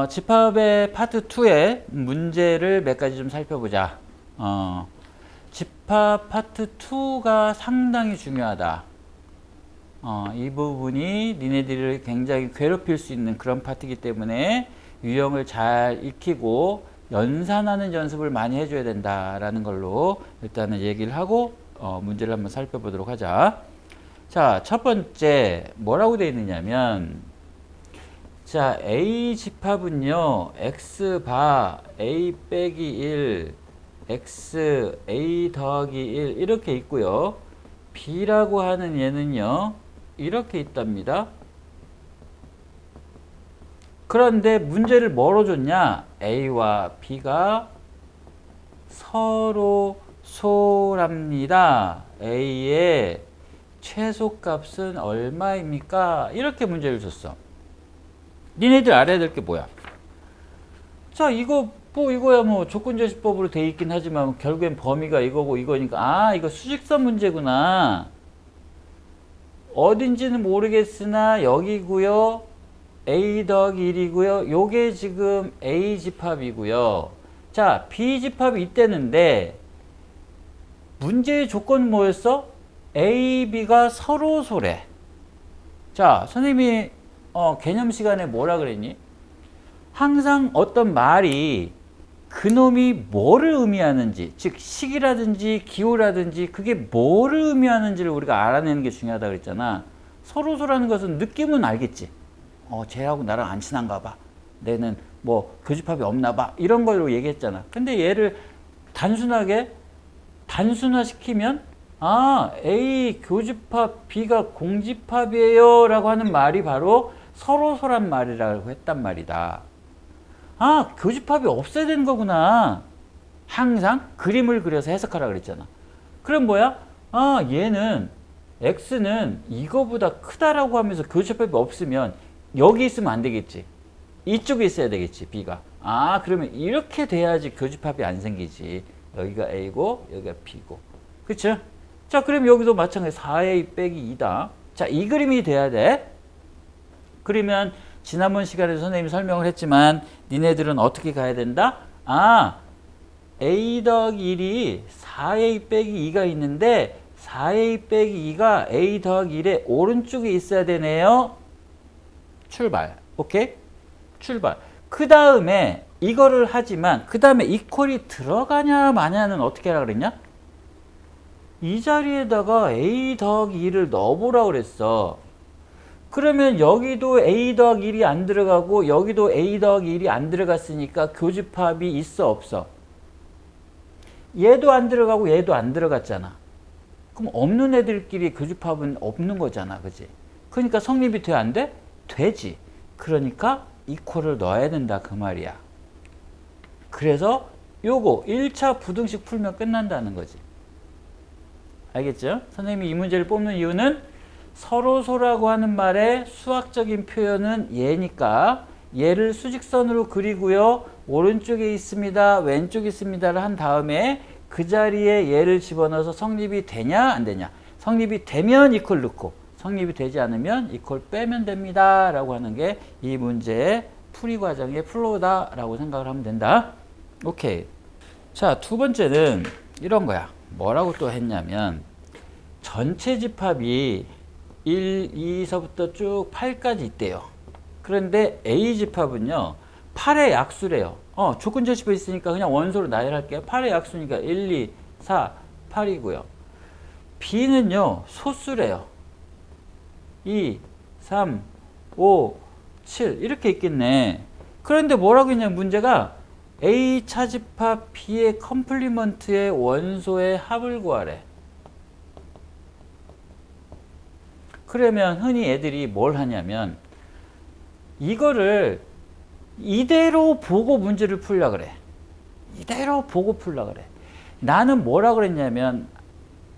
집합의 파트 2의 문제를 몇 가지 좀 살펴보자. 집합 파트 2가 상당히 중요하다. 이 부분이 니네들을 굉장히 괴롭힐 수 있는 그런 파트이기 때문에 유형을 잘 익히고 연산하는 연습을 많이 해줘야 된다라는 걸로 일단은 얘기를 하고 문제를 한번 살펴보도록 하자. 자, 첫 번째 뭐라고 되어 있느냐면, 자, A 집합은요, x 바 A 빼기 1 x A 더하기 1 이렇게 있고요. B라고 하는 얘는요, 이렇게 있답니다. 그런데 문제를 뭐로 줬냐? A와 B가 서로 소랍니다. A의 최소값은 얼마입니까? 이렇게 문제를 줬어. 니네들 알아야 될 게 뭐야? 자, 이거 이거야 뭐 조건제시법으로 돼 있긴 하지만 결국엔 범위가 이거고 이거니까, 이거 수직선 문제구나. 어딘지는 모르겠으나 여기고요. A 더하기 1이고요. 요게 지금 A 집합이고요. 자, B 집합이 있다는데 문제의 조건은 뭐였어? A, B가 서로 소래. 자, 선생님이 개념 시간에 뭐라 그랬니? 항상 어떤 말이 그놈이 뭐를 의미하는지, 즉 식이라든지 기호라든지 그게 뭐를 의미하는지를 우리가 알아내는 게 중요하다 그랬잖아. 서로소라는 것은 느낌은 알겠지. 쟤하고 나랑 안 친한가 봐. 내는 뭐 교집합이 없나 봐. 이런 걸로 얘기했잖아. 근데 얘를 단순화시키면 A 교집합, B가 공집합이에요 라고 하는 말이 바로 서로소란 말이라고 했단 말이다. 교집합이 없어야 되는 거구나. 항상 그림을 그려서 해석하라 그랬잖아. 그럼 뭐야? 얘는 X는 이거보다 크다라고 하면서 교집합이 없으면 여기 있으면 안 되겠지. 이쪽에 있어야 되겠지, B가. 그러면 이렇게 돼야지 교집합이 안 생기지. 여기가 A고 여기가 B고. 그쵸? 자, 그럼 여기도 마찬가지 4A 빼기 2다. 자, 이 그림이 돼야 돼. 그러면 지난번 시간에도 선생님이 설명을 했지만 니네들은 어떻게 가야 된다? A 더하기 1이 4A 빼기 2가 있는데 4A 빼기 2가 A 더하기 1의 오른쪽에 있어야 되네요. 출발. 오케이? 출발. 그 다음에 이거를 하지만 그 다음에 이퀄이 들어가냐 마냐는 어떻게 하라 그랬냐? 이 자리에다가 A 더하기 2를 넣어보라 그랬어. 그러면 여기도 A 더하기 1이 안 들어가고 여기도 A 더하기 1이 안 들어갔으니까 교집합이 있어 없어? 얘도 안 들어가고 얘도 안 들어갔잖아. 그럼 없는 애들끼리 교집합은 없는 거잖아. 그지? 그러니까 성립이 돼 안 돼? 되지. 그러니까 이퀄을 넣어야 된다 그 말이야. 그래서 요거 1차 부등식 풀면 끝난다는 거지. 알겠죠? 선생님이 이 문제를 뽑는 이유는 서로소라고 하는 말의 수학적인 표현은 얘니까 얘를 수직선으로 그리고요. 오른쪽에 있습니다. 왼쪽에 있습니다를 한 다음에 그 자리에 얘를 집어넣어서 성립이 되냐 안 되냐. 성립이 되면 이퀄 넣고 성립이 되지 않으면 이퀄 빼면 됩니다. 라고 하는 게 이 문제의 풀이 과정의 플로우다 라고 생각을 하면 된다. 오케이. 자, 두 번째는 이런 거야. 뭐라고 또 했냐면 전체 집합이 1, 2서부터 쭉 8까지 있대요. 그런데 A 집합은요. 8의 약수래요. 조건제시법 있으니까 그냥 원소로 나열할게요. 8의 약수니까 1, 2, 4, 8이고요. B는요. 소수래요. 2, 3, 5, 7 이렇게 있겠네. 그런데 뭐라고 했냐면 문제가 A 차집합 B의 컴플리먼트의 원소의 합을 구하래. 그러면 흔히 애들이 뭘 하냐면 이거를 이대로 보고 문제를 풀려 그래. 이대로 보고 풀려 그래. 나는 뭐라 그랬냐면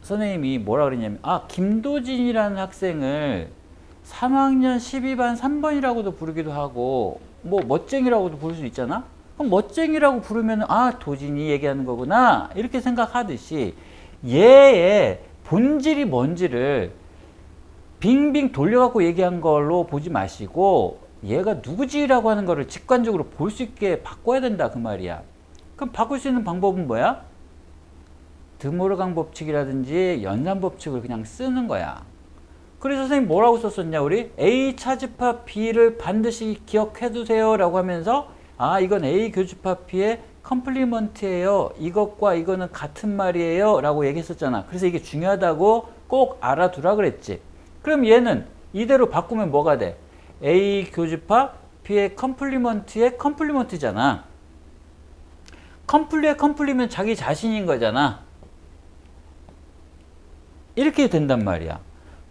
선생님이 뭐라 그랬냐면 김도진이라는 학생을 3학년 12반 3번이라고도 부르기도 하고 뭐 멋쟁이라고도 부를 수 있잖아. 그럼 멋쟁이라고 부르면 도진이 얘기하는 거구나 이렇게 생각하듯이 얘의 본질이 뭔지를 빙빙 돌려갖고 얘기한 걸로 보지 마시고 얘가 누구지라고 하는 거를 직관적으로 볼 수 있게 바꿔야 된다 그 말이야. 그럼 바꿀 수 있는 방법은 뭐야? 드모르강 법칙이라든지 연산 법칙을 그냥 쓰는 거야. 그래서 선생님 뭐라고 썼었냐 우리? A 차집합 B를 반드시 기억해 두세요 라고 하면서 아 이건 A 교집합 B의 컴플리먼트예요. 이것과 이거는 같은 말이에요 라고 얘기했었잖아. 그래서 이게 중요하다고 꼭 알아두라 그랬지. 그럼 얘는 이대로 바꾸면 뭐가 돼? A 교집합 B의 컴플리먼트의 컴플리먼트잖아. 컴플리의 컴플리면 자기 자신인 거잖아. 이렇게 된단 말이야.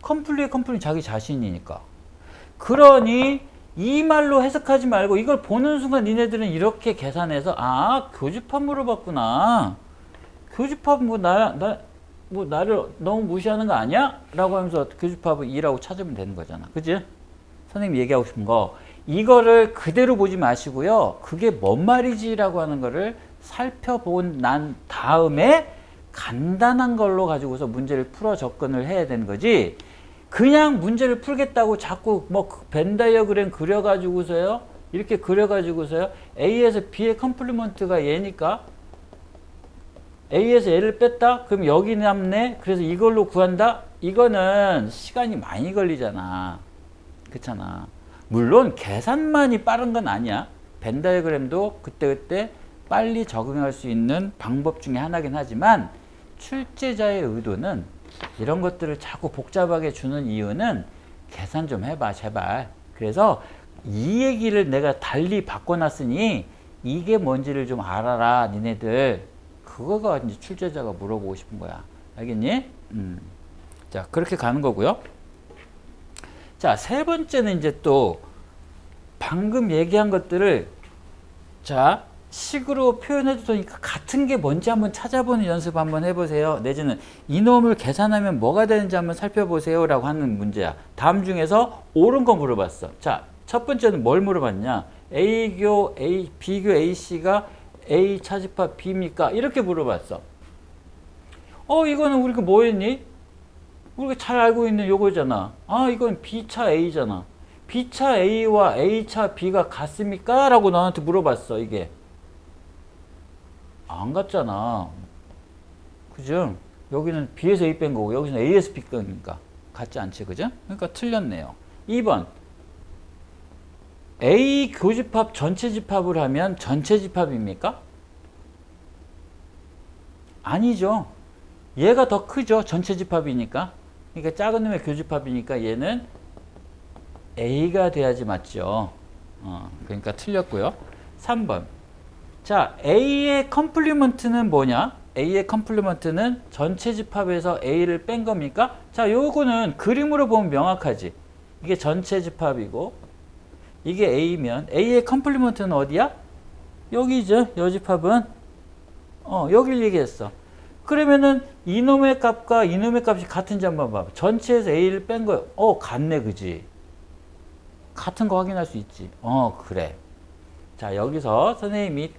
컴플리의 컴플리는 자기 자신이니까. 그러니 이 말로 해석하지 말고 이걸 보는 순간 니네들은 이렇게 계산해서 아 교집합 물어봤구나. 교집합 뭐 나를 너무 무시하는 거 아니야? 라고 하면서 교집합을 2라고 찾으면 되는 거잖아. 그치? 선생님이 얘기하고 싶은 거 이거를 그대로 보지 마시고요. 그게 뭔 말이지? 라고 하는 거를 살펴본 난 다음에 간단한 걸로 가지고서 문제를 풀어 접근을 해야 되는 거지. 그냥 문제를 풀겠다고 자꾸 뭐 벤 다이어그램 그려가지고서요. 이렇게 그려가지고서요. A에서 B의 컴플리먼트가 얘니까 A에서 A를 뺐다? 그럼 여기 남네? 그래서 이걸로 구한다? 이거는 시간이 많이 걸리잖아. 그렇잖아. 물론 계산만이 빠른 건 아니야. 벤 다이어그램도 그때그때 빨리 적응할 수 있는 방법 중에 하나긴 하지만 출제자의 의도는 이런 것들을 자꾸 복잡하게 주는 이유는 계산 좀 해봐 제발. 그래서 이 얘기를 내가 달리 바꿔놨으니 이게 뭔지를 좀 알아라 니네들. 그거가 이제 출제자가 물어보고 싶은 거야. 알겠니? 자 그렇게 가는 거고요. 자 세 번째는 이제 또 방금 얘기한 것들을 자 식으로 표현해 주니까 같은 게 뭔지 한번 찾아보는 연습 한번 해보세요. 내지는 이놈을 계산하면 뭐가 되는지 한번 살펴보세요 라고 하는 문제야. 다음 중에서 옳은 거 물어봤어. 자, 첫 번째는 뭘 물어봤냐? B교 AC가 A 차집합 B입니까? 이렇게 물어봤어. 이거는 우리가 뭐 했니? 우리가 잘 알고 있는 요거잖아. 아, 이건 B차 A잖아. B차 A와 A차 B가 같습니까? 라고 너한테 물어봤어, 이게. 안 같잖아. 그죠? 여기는 B에서 A 뺀 거고, 여기서는 A에서 B 뺀 거니까. 같지 않지, 그죠? 그러니까 틀렸네요. 2번. A 교집합 전체 집합을 하면 전체 집합입니까? 아니죠. 얘가 더 크죠. 전체 집합이니까. 그러니까 작은 놈의 교집합이니까 얘는 A가 돼야지 맞죠. 그러니까 틀렸고요. 3번. 자, A의 컴플리먼트는 뭐냐? A의 컴플리먼트는 전체 집합에서 A를 뺀 겁니까? 자, 요거는 그림으로 보면 명확하지. 이게 전체 집합이고 이게 A면 A의 컴플리먼트는 어디야? 여기죠. 요 집합은 여길 얘기했어. 그러면은 이놈의 값과 이놈의 값이 같은지 한번 봐봐. 전체에서 A를 뺀 거야. 같네, 그지? 같은 거 확인할 수 있지. 그래. 자, 여기서 선생님이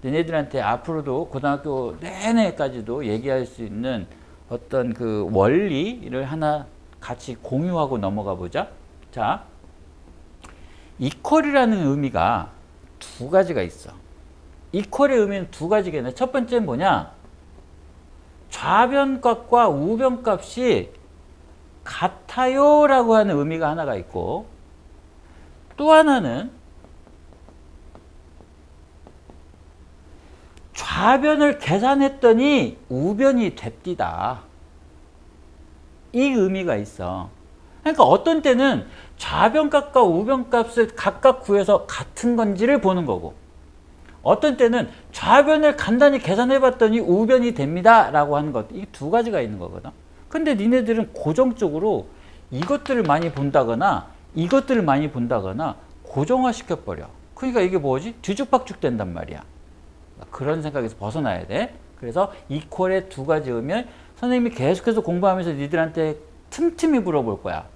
너네들한테 앞으로도 고등학교 내내까지도 얘기할 수 있는 어떤 그 원리를 하나 같이 공유하고 넘어가 보자. 자, 이퀄이라는 의미가 두 가지가 있어. 이퀄의 의미는 두 가지겠네. 첫 번째는 뭐냐? 좌변값과 우변값이 같아요 라고 하는 의미가 하나가 있고, 또 하나는 좌변을 계산했더니 우변이 됩디다. 이 의미가 있어. 그러니까 어떤 때는 좌변값과 우변값을 각각 구해서 같은 건지를 보는 거고, 어떤 때는 좌변을 간단히 계산해 봤더니 우변이 됩니다 라고 하는 것, 이 두 가지가 있는 거거든. 근데 니네들은 고정적으로 이것들을 많이 본다거나 이것들을 많이 본다거나 고정화 시켜버려. 그러니까 이게 뭐지? 뒤죽박죽 된단 말이야. 그런 생각에서 벗어나야 돼. 그래서 이퀄의 두 가지 의미를 선생님이 계속해서 공부하면서 니들한테 틈틈이 물어볼 거야.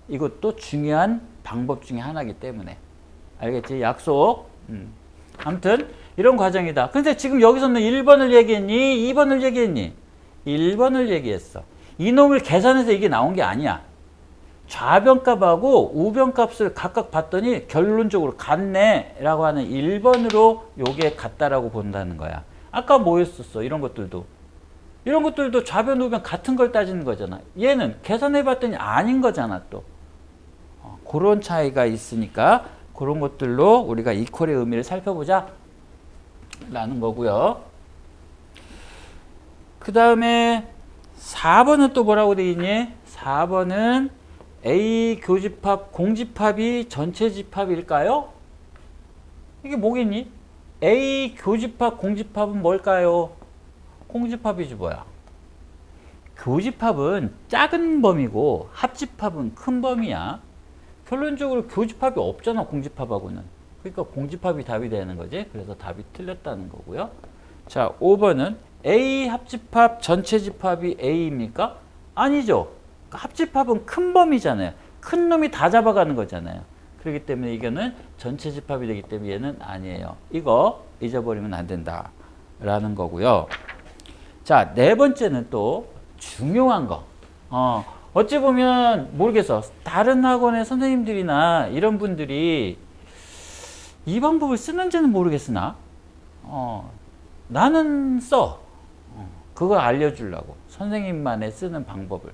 이것도 중요한 방법 중에 하나이기 때문에. 알겠지? 약속. 아무튼 이런 과정이다. 근데 지금 여기서는 1번을 얘기했니? 2번을 얘기했니? 1번을 얘기했어. 이놈을 계산해서 이게 나온 게 아니야. 좌변값하고 우변값을 각각 봤더니 결론적으로 같네 라고 하는 1번으로 요게 같다라고 본다는 거야. 아까 뭐였었어? 이런 것들도 좌변 우변 같은 걸 따지는 거잖아. 얘는 계산해 봤더니 아닌 거잖아. 또 그런 차이가 있으니까 그런 것들로 우리가 이퀄의 의미를 살펴보자 라는 거고요. 그 다음에 4번은 또 뭐라고 되어 있니? 4번은 A 교집합 공집합이 전체 집합일까요? 이게 뭐겠니? A 교집합 공집합은 뭘까요? 공집합이지 뭐야. 교집합은 작은 범위고 합집합은 큰 범위야. 결론적으로 교집합이 없잖아, 공집합하고는. 그러니까 공집합이 답이 되는 거지. 그래서 답이 틀렸다는 거고요. 자, 5번은 A 합집합 전체 집합이 A입니까? 아니죠. 합집합은 큰 범위잖아요. 큰 놈이 다 잡아가는 거잖아요. 그렇기 때문에 이거는 전체 집합이 되기 때문에 얘는 아니에요. 이거 잊어버리면 안 된다 라는 거고요. 자, 네 번째는 또 중요한 거. 어찌 보면 모르겠어. 다른 학원의 선생님들이나 이런 분들이 이 방법을 쓰는지는 모르겠으나 나는 써. 그거 알려주려고. 선생님만의 쓰는 방법을.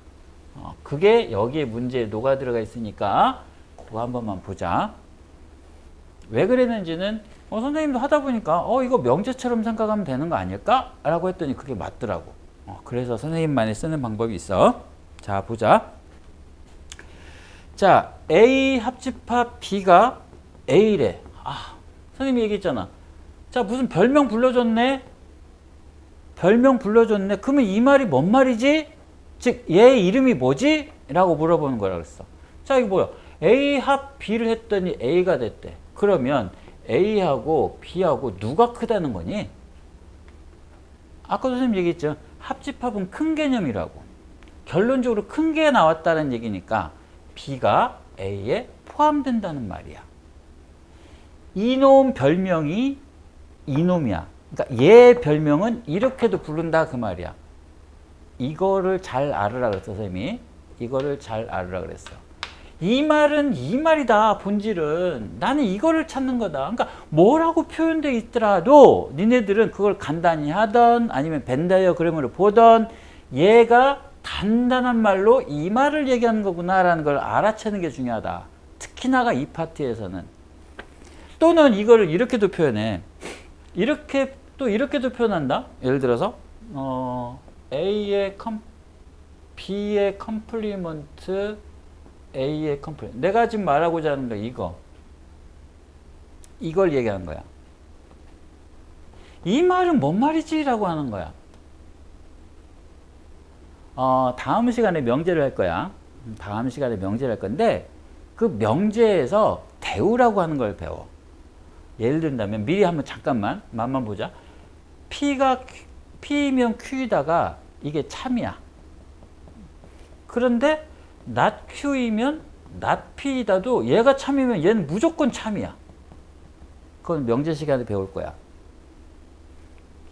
그게 여기에 문제에 녹아 들어가 있으니까 그거 한 번만 보자. 왜 그랬는지는 선생님도 하다 보니까 이거 명제처럼 생각하면 되는 거 아닐까? 라고 했더니 그게 맞더라고. 그래서 선생님만이 쓰는 방법이 있어. 자, 보자. 자, A 합집합 B가 A래. 선생님이 얘기했잖아. 자, 무슨 별명 불러줬네? 그러면 이 말이 뭔 말이지? 즉, 얘 이름이 뭐지? 라고 물어보는 거라 그랬어. 자, 이거 뭐야? A 합 B를 했더니 A가 됐대. 그러면 A하고 B하고 누가 크다는 거니? 아까 선생님 얘기했죠. 합집합은 큰 개념이라고. 결론적으로 큰 게 나왔다는 얘기니까 B가 A에 포함된다는 말이야. 이놈 별명이 이놈이야. 그러니까 얘 별명은 이렇게도 부른다 그 말이야. 이거를 잘 알으라 그랬어, 선생님이. 이거를 잘 알으라 그랬어. 이 말은 이 말이다, 본질은. 나는 이거를 찾는 거다. 그러니까 뭐라고 표현되어 있더라도 니네들은 그걸 간단히 하던 아니면 벤 다이어그램으로 보던 얘가 단단한 말로 이 말을 얘기하는 거구나라는 걸 알아채는 게 중요하다. 특히나가 이 파트에서는. 또는 이거를 이렇게도 표현해. 이렇게도 표현한다. 예를 들어서 B의 컴플리먼트 A의 컴플리먼트. 내가 지금 말하고자 하는 거 이걸 얘기하는 거야. 이 말은 뭔 말이지? 라고 하는 거야. 다음 시간에 명제를 할 거야. 다음 시간에 명제를 할 건데 그 명제에서 대우라고 하는 걸 배워. 예를 든다면 미리 한번 잠깐만 맛만 보자. P면 Q이다가 이게 참이야. 그런데 not Q이면 not P이다도 얘가 참이면 얘는 무조건 참이야. 그건 명제 시간에 배울 거야.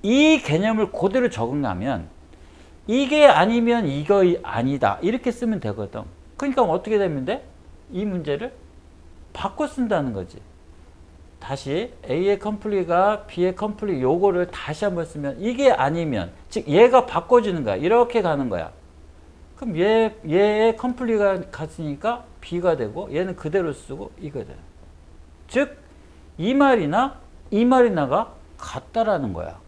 이 개념을 그대로 적응하면 이게 아니면 이거 아니다. 이렇게 쓰면 되거든. 그러니까 어떻게 되면 돼? 이 문제를 바꿔 쓴다는 거지. 다시 A의 컴플리가 B의 컴플리 요거를 다시 한번 쓰면 이게 아니면 즉 얘가 바꿔주는 거야. 이렇게 가는 거야. 그럼 얘의 컴플리가 같으니까 B가 되고 얘는 그대로 쓰고 이거 돼. 즉 이 말이나 이 말이나가 같다라는 거야.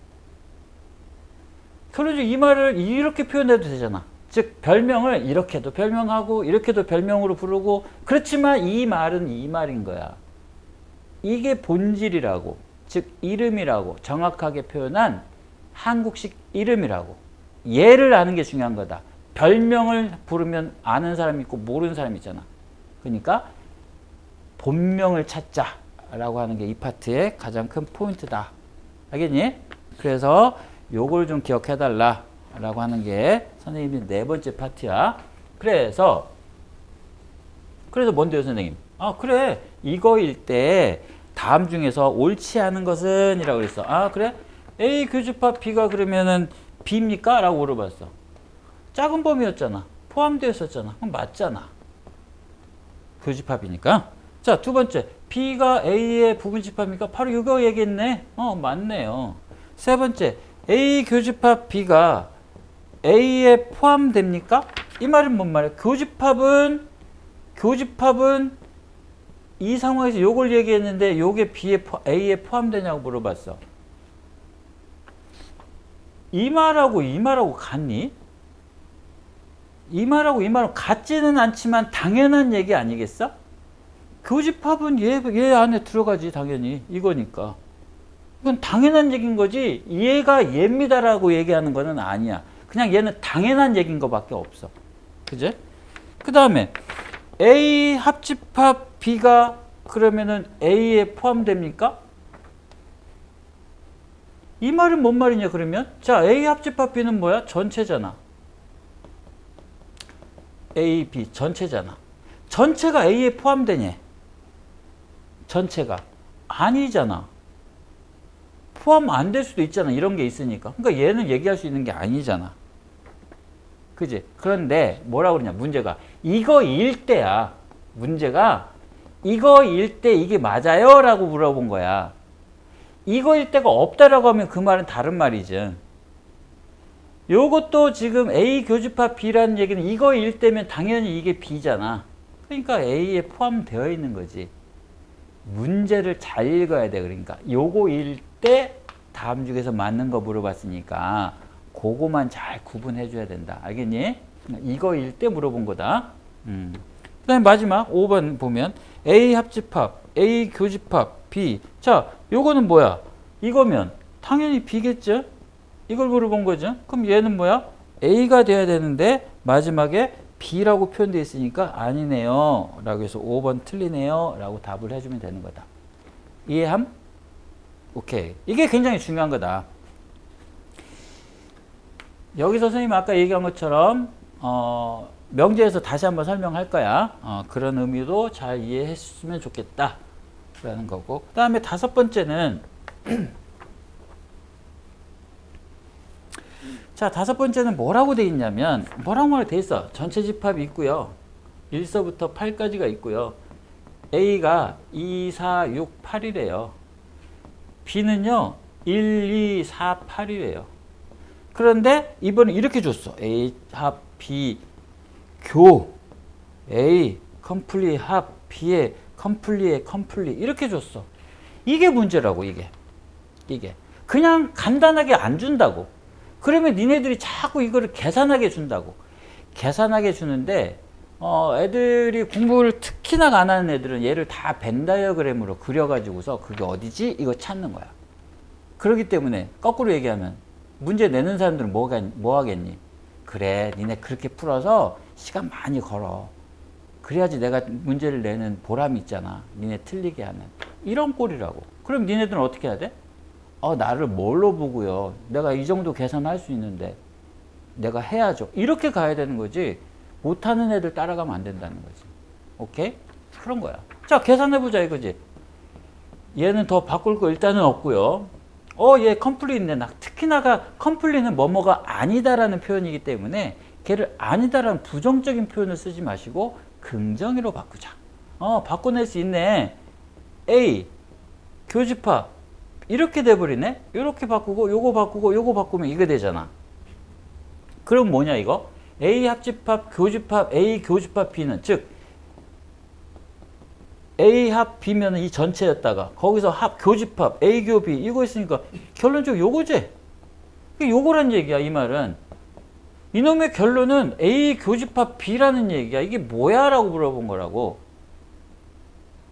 결론적으로 이 말을 이렇게 표현해도 되잖아. 즉 별명을 이렇게도 별명하고 이렇게도 별명으로 부르고 그렇지만 이 말은 이 말인 거야. 이게 본질이라고, 즉 이름이라고 정확하게 표현한 한국식 이름이라고. 얘를 아는 게 중요한 거다. 별명을 부르면 아는 사람이 있고 모르는 사람이 있잖아. 그러니까 본명을 찾자라고 하는 게 이 파트의 가장 큰 포인트다. 알겠니? 그래서 요걸 좀 기억해달라 라고 하는 게 선생님이 네 번째 파트야. 그래서 뭔데요, 선생님? 그래. 이거일 때 다음 중에서 옳지 않은 것은 이라고 그랬어. 그래? A 교집합 B가 그러면은 B입니까? 라고 물어봤어. 작은 범위였잖아. 포함되어 있었잖아. 그럼 맞잖아. 교집합이니까. 자, 두 번째. B가 A의 부분집합이니까 바로 이거 얘기했네. 맞네요. 세 번째. A 교집합 B가 A에 포함됩니까? 이 말은 뭔 말이야? 교집합은 이 상황에서 요걸 얘기했는데 요게 A에 포함되냐고 물어봤어. 이 말하고 같니? 이 말하고 같지는 않지만 당연한 얘기 아니겠어? 교집합은 얘 안에 들어가지 당연히. 이거니까. 이건 당연한 얘기인 거지 얘가 얘입니다라고 얘기하는 거는 아니야. 그냥 얘는 당연한 얘기인 거밖에 없어. 그제? 그 다음에 A 합집합 B가 그러면은 A에 포함됩니까? 이 말은 뭔 말이냐 그러면? 자, A 합집합 B는 뭐야? 전체잖아. A, B 전체잖아. 전체가 A에 포함되냐? 전체가 아니잖아. 포함 안 될 수도 있잖아. 이런 게 있으니까. 그러니까 얘는 얘기할 수 있는 게 아니잖아. 그지? 그런데 뭐라고 그러냐? 문제가 이거일 때야. 문제가 이거일 때 이게 맞아요? 라고 물어본 거야. 이거일 때가 없다라고 하면 그 말은 다른 말이지. 요것도 지금 A 교집합 B라는 얘기는 이거일 때면 당연히 이게 B잖아. 그러니까 A에 포함되어 있는 거지. 문제를 잘 읽어야 돼. 그러니까 요거일 때 다음 중에서 맞는 거 물어봤으니까 그거만 잘 구분해 줘야 된다. 알겠니? 이거일 때 물어본 거다. 그 다음에 마지막 5번 보면 A 합집합, A 교집합, B. 자, 요거는 뭐야? 이거면 당연히 B겠죠? 이걸 물어본 거죠. 그럼 얘는 뭐야? A가 돼야 되는데 마지막에 B라고 표현되어 있으니까 아니네요. 라고 해서 5번 틀리네요. 라고 답을 해주면 되는 거다. 이해함? 오케이. 이게 굉장히 중요한 거다. 여기서 선생님 아까 얘기한 것처럼 명제에서 다시 한번 설명할 거야. 그런 의미도 잘 이해했으면 좋겠다. 라는 거고. 그 다음에 다섯 번째는 자, 다섯 번째는 뭐라고 돼 있냐면 뭐라고 돼 있어? 전체 집합이 있고요. 1서부터 8까지가 있고요. A가 2, 4, 6, 8이래요. B는요. 1, 2, 4, 8이래요. 그런데 이번에 이렇게 줬어. A 합 B 교 A 컴플리 합 B의 컴플리의 컴플리 이렇게 줬어. 이게 문제라고 이게. 그냥 간단하게 안 준다고. 그러면 니네들이 자꾸 이거를 계산하게 준다고. 계산하게 주는데 애들이 공부를 특히나 안 하는 애들은 얘를 다 벤 다이어그램으로 그려가지고서 그게 어디지? 이거 찾는 거야. 그렇기 때문에 거꾸로 얘기하면 문제 내는 사람들은 뭐 하겠니? 그래, 니네 그렇게 풀어서 시간 많이 걸어. 그래야지 내가 문제를 내는 보람이 있잖아. 니네 틀리게 하는. 이런 꼴이라고. 그럼 니네들은 어떻게 해야 돼? 나를 뭘로 보고요. 내가 이 정도 계산할 수 있는데 내가 해야죠. 이렇게 가야 되는 거지. 못하는 애들 따라가면 안 된다는 거지. 오케이? 그런 거야. 자, 계산해보자 이거지. 얘는 더 바꿀 거 일단은 없고요. 얘 컴플리 있네. 특히나가 컴플리는 뭐뭐가 아니다라는 표현이기 때문에 걔를 아니다라는 부정적인 표현을 쓰지 마시고 긍정으로 바꾸자. 바꿔낼 수 있네. A 교집합 이렇게 돼버리네. 이렇게 바꾸고 요거 바꾸고 요거 바꾸면 이게 되잖아. 그럼 뭐냐 이거? A 합집합 교집합 A 교집합 B는 즉 A 합 B면 이 전체였다가 거기서 합 교집합 A 교 B 이거 있으니까 결론적으로 요거지. 요거란 얘기야 이 말은. 이놈의 결론은 A 교집합 B라는 얘기야. 이게 뭐야? 라고 물어본 거라고.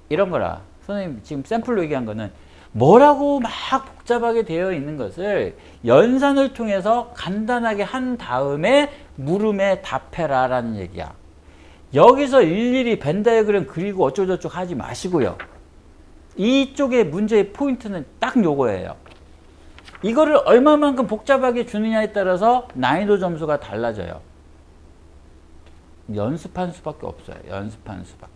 이런 거라. 선생님 지금 샘플로 얘기한 거는 뭐라고 막 복잡하게 되어 있는 것을 연산을 통해서 간단하게 한 다음에 물음에 답해라 라는 얘기야. 여기서 일일이 벤 다이어그램 그리고 어쩌고저쩌고 하지 마시고요. 이쪽의 문제의 포인트는 딱 요거예요. 이거를 얼마만큼 복잡하게 주느냐에 따라서 난이도 점수가 달라져요. 연습한 수밖에 없어요. 연습한 수밖에.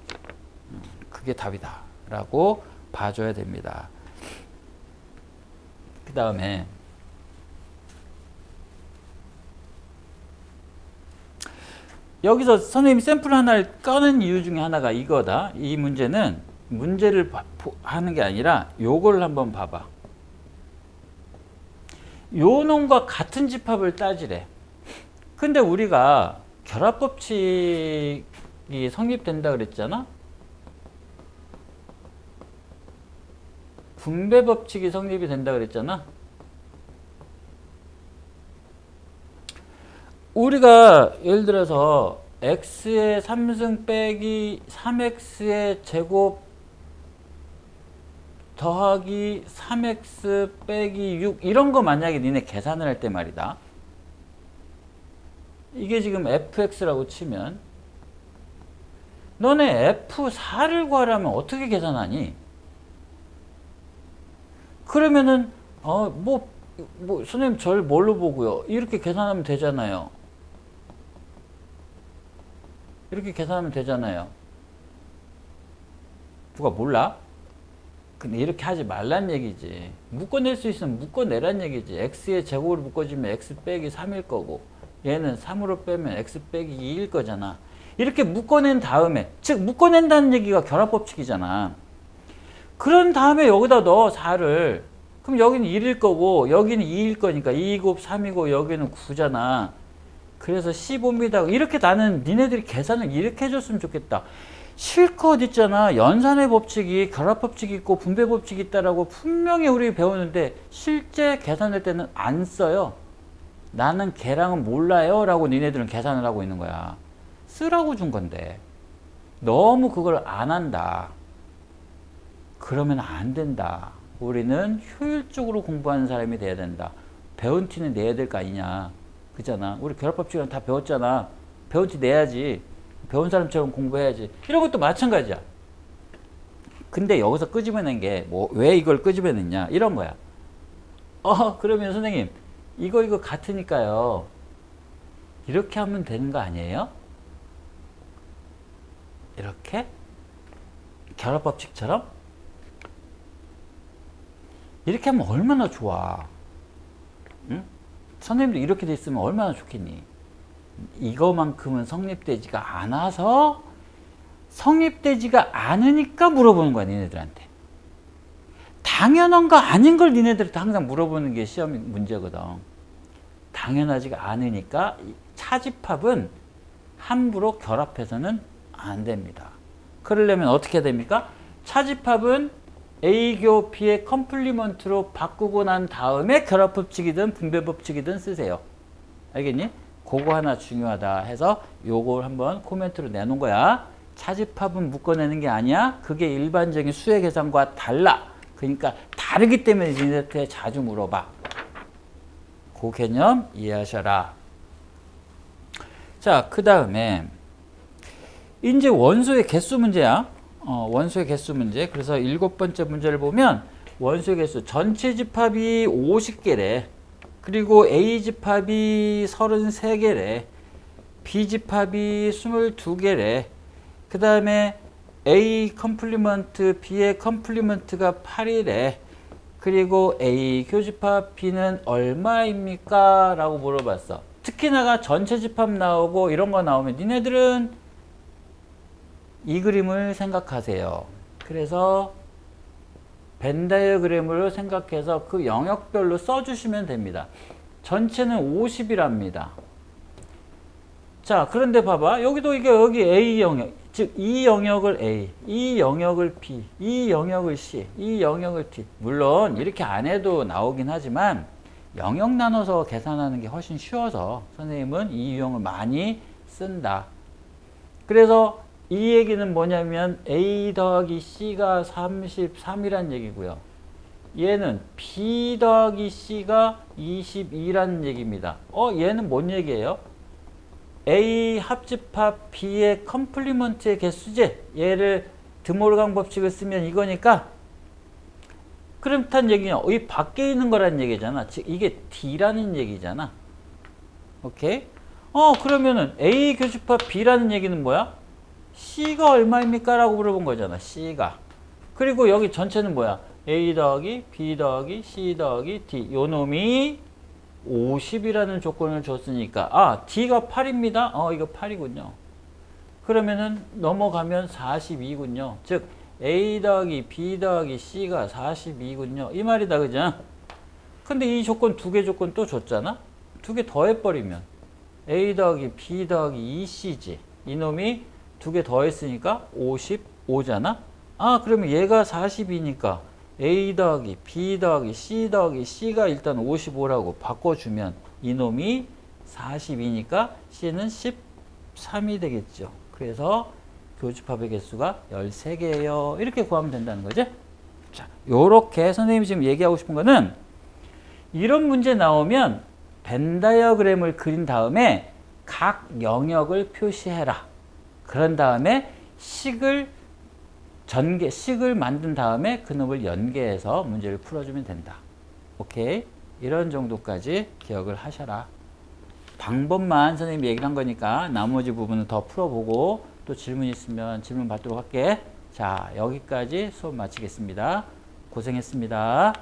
그게 답이다 라고 봐줘야 됩니다. 그 다음에 여기서 선생님이 샘플 하나를 꺼낸 이유 중에 하나가 이거다. 이 문제는 문제를 하는 게 아니라 요걸 한번 봐봐. 요 놈과 같은 집합을 따지래. 근데 우리가 결합법칙이 성립된다 그랬잖아? 분배법칙이 성립이 된다 그랬잖아? 우리가 예를 들어서 x의 3승 빼기 3x의 제곱 더하기 3x 빼기 6 이런 거 만약에 니네 계산을 할 때 말이다. 이게 지금 fx라고 치면 너네 f4를 구하려면 어떻게 계산하니? 그러면은 선생님 절 뭘로 보고요? 이렇게 계산하면 되잖아요. 이렇게 계산하면 되잖아요. 누가 몰라? 근데 이렇게 하지 말란 얘기지. 묶어낼 수 있으면 묶어내란 얘기지. x의 제곱으로 묶어주면 x 빼기 3일 거고 얘는 3으로 빼면 x 빼기 2일 거잖아. 이렇게 묶어낸 다음에, 즉 묶어낸다는 얘기가 결합법칙이잖아. 그런 다음에 여기다 넣어 4를. 그럼 여기는 1일 거고 여기는 2일 거니까 2곱 3이고 여기는 9잖아. 그래서 15입니다. 이렇게 나는 니네들이 계산을 이렇게 해줬으면 좋겠다. 실컷 있잖아. 연산의 법칙이 결합법칙이 있고 분배법칙이 있다라고 분명히 우리 배우는데 실제 계산할 때는 안 써요. 나는 걔랑은 몰라요 라고 니네들은 계산을 하고 있는 거야. 쓰라고 준 건데 너무 그걸 안 한다. 그러면 안 된다. 우리는 효율적으로 공부하는 사람이 돼야 된다. 배운 티는 내야 될 거 아니냐. 그잖아. 우리 결합법칙은 다 배웠잖아. 배운 티 내야지. 배운 사람처럼 공부해야지. 이런 것도 마찬가지야. 근데 여기서 끄집어낸 게 왜 이걸 끄집어냈냐 이런 거야. 그러면 선생님 이거 같으니까요. 이렇게 하면 되는 거 아니에요? 이렇게? 결합법칙처럼? 이렇게 하면 얼마나 좋아. 응? 선생님도 이렇게 돼 있으면 얼마나 좋겠니? 이거만큼은 성립되지가 않아서 성립되지가 않으니까 물어보는 거야 니네들한테. 당연한 거 아닌 걸 니네들한테 항상 물어보는 게 시험 문제거든. 당연하지가 않으니까 차집합은 함부로 결합해서는 안 됩니다. 그러려면 어떻게 됩니까? 차집합은 A교 B의 컴플리먼트로 바꾸고 난 다음에 결합법칙이든 분배법칙이든 쓰세요. 알겠니? 그거 하나 중요하다 해서 요걸 한번 코멘트로 내놓은 거야. 차집합은 묶어내는 게 아니야. 그게 일반적인 수의 계산과 달라. 그러니까 다르기 때문에 니네한테 자주 물어봐. 그 개념 이해하셔라. 자, 그 다음에 이제 원소의 개수 문제야. 원소의 개수 문제. 그래서 7번째 문제를 보면 원소의 개수 전체 집합이 50개래. 그리고 A 집합이 33개래. B 집합이 22개래. 그 다음에 A 컴플리먼트 B의 컴플리먼트가 8이래. 그리고 A 교집합 B는 얼마입니까? 라고 물어봤어. 특히나가 전체 집합 나오고 이런 거 나오면 니네들은 이 그림을 생각하세요. 그래서 벤 다이어그램으로 생각해서 그 영역별로 써주시면 됩니다. 전체는 50이랍니다. 자, 그런데 봐봐. 여기도 여기 A 영역, 즉 이 영역을 A, 이 영역을 B, 이 영역을 C, 이 영역을 T. 물론 이렇게 안 해도 나오긴 하지만 영역 나눠서 계산하는 게 훨씬 쉬워서 선생님은 이 유형을 많이 쓴다. 그래서 이 얘기는 뭐냐면 A 더하기 C가 33이란 얘기고요. 얘는 B 더하기 C가 22라는 얘기입니다. 얘는 뭔 얘기예요? A 합집합 B의 컴플리먼트의 개수지. 얘를 드모르강 법칙을 쓰면 이거니까 그렇다는 얘기냐. 이 밖에 있는 거란 얘기잖아. 즉 이게 D라는 얘기잖아. 오케이? 그러면은 A 교집합 B라는 얘기는 뭐야? C가 얼마입니까? 라고 물어본 거잖아. C가. 그리고 여기 전체는 뭐야? A 더하기 B 더하기 C 더하기 D. 요 놈이 50이라는 조건을 줬으니까 D가 8입니다. 이거 8이군요. 그러면은 넘어가면 42군요. 즉 A 더하기 B 더하기 C가 42군요. 이 말이다. 그죠? 근데 이 조건 두 개 조건 또 줬잖아. 두 개 더해버리면 A 더하기 B 더하기 2C지. 이놈이 두 개 더했으니까 55잖아. 그러면 얘가 42니까 A 더하기 B 더하기 C 더하기 C가 일단 55라고 바꿔주면 이놈이 42니까 C는 13이 되겠죠. 그래서 교집합의 개수가 13개예요. 이렇게 구하면 된다는 거지. 자, 요렇게 선생님이 지금 얘기하고 싶은 거는 이런 문제 나오면 벤 다이어그램을 그린 다음에 각 영역을 표시해라. 그런 다음에 식을 만든 다음에 그놈을 연계해서 문제를 풀어주면 된다. 오케이? 이런 정도까지 기억을 하셔라. 방법만 선생님이 얘기를 한 거니까 나머지 부분은 더 풀어보고 또 질문 있으면 질문 받도록 할게. 자, 여기까지 수업 마치겠습니다. 고생했습니다.